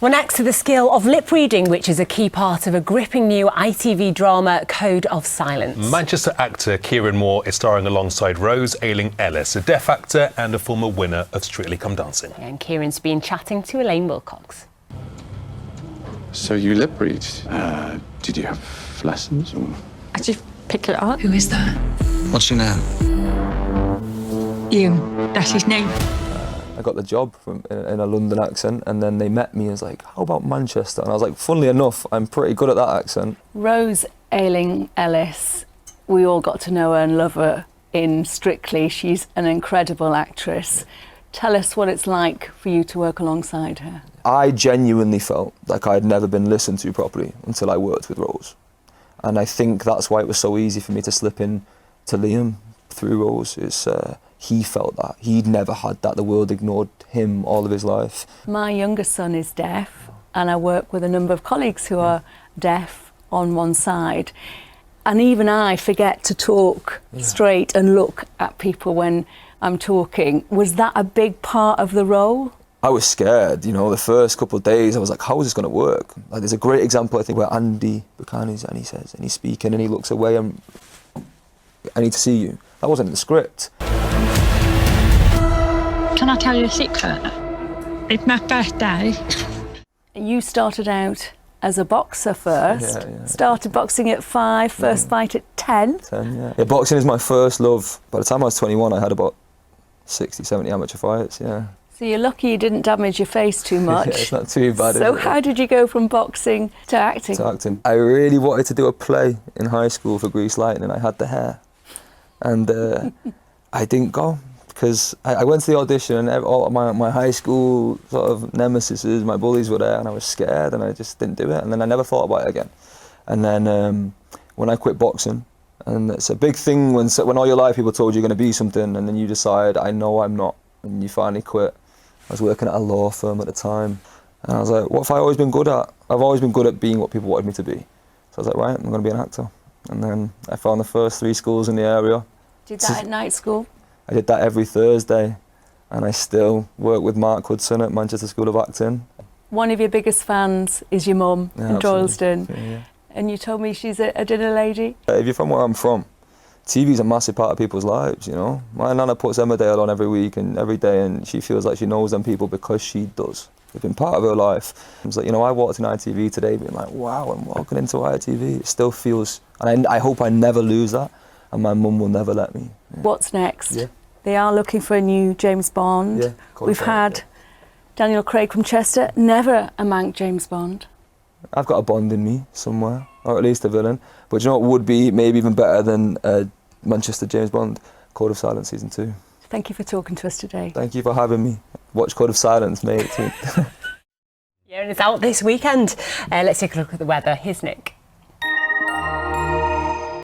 Well, next to the skill of lip reading, which is a key part of a gripping new ITV drama, Code of Silence. Manchester actor Kieron is starring alongside Rose Ayling-Ellis, a deaf actor and a former winner of Strictly Come Dancing. And Kieron's been chatting to Elaine Willcox. So you lip read? Did you have lessons? Or? I just pick it up. Who is that? What's your name? Ian, that's his name. I got the job in a London accent, and then they met me and was like, how about Manchester? And I was like, funnily enough, I'm pretty good at that accent. Rose Ayling-Ellis, we all got to know her and love her in Strictly. She's an incredible actress. Tell us what it's like for you to work alongside her. I genuinely felt like I'd never been listened to properly until I worked with Rose. And I think that's why it was so easy for me to slip in to Liam through Rose, is he felt that. He'd never had that. The world ignored him all of his life. My younger son is deaf, and I work with a number of colleagues who are deaf on one side. And even I forget to talk straight and look at people when I'm talking. Was that a big part of the role? I was scared, you know, the first couple of days I was like, how is this going to work? Like, there's a great example, I think, where Andy Buchanan's and he says, and he's speaking and he looks away, I need to see you. That wasn't in the script. Can I tell you a secret? It's my birthday. You started out as a boxer first. Started boxing at 5, first fight at 10. 10, yeah, boxing is my first love. By the time I was 21, I had about 60, 70 amateur fights, yeah. So you're lucky you didn't damage your face too much. Yeah, it's not too bad. So how did you go from boxing to acting? I really wanted to do a play in high school for Grease Lightning. I had the hair. And I didn't go because I went to the audition and all my high school sort of nemesis, my bullies were there, and I was scared and I just didn't do it. And then I never thought about it again. And then when I quit boxing, and it's a big thing when all your life people told you you're going to be something, and then you decide, I know I'm not, and you finally quit. I was working at a law firm at the time, and I was like, what have I always been good at? I've always been good at being what people wanted me to be. So I was like, right, I'm going to be an actor. And then I found the first 3 schools in the area. Did that at night school? I did that every Thursday, and I still work with Mark Hudson at Manchester School of Acting. One of your biggest fans is your mum in Droylsden, and you told me she's a dinner lady. If you're from where I'm from, TV's a massive part of people's lives, you know. My nana puts Emmerdale on every week and every day, and she feels like she knows them people because she does. They've been part of her life. It's like, you know, I walked in ITV today being like, wow, I'm walking into ITV. It still feels, and I hope I never lose that, and my mum will never let me. Yeah. What's next? They are looking for a new James Bond. We've had Daniel Craig from Chester, never a Manc James Bond. I've got a Bond in me somewhere, or at least a villain. But you know what would be maybe even better than Manchester James Bond? Code of Silence Season 2. Thank you for talking to us today. Thank you for having me. Watch Code of Silence, mate. Yeah, and it's out this weekend. Let's take a look at the weather. Here's Nick.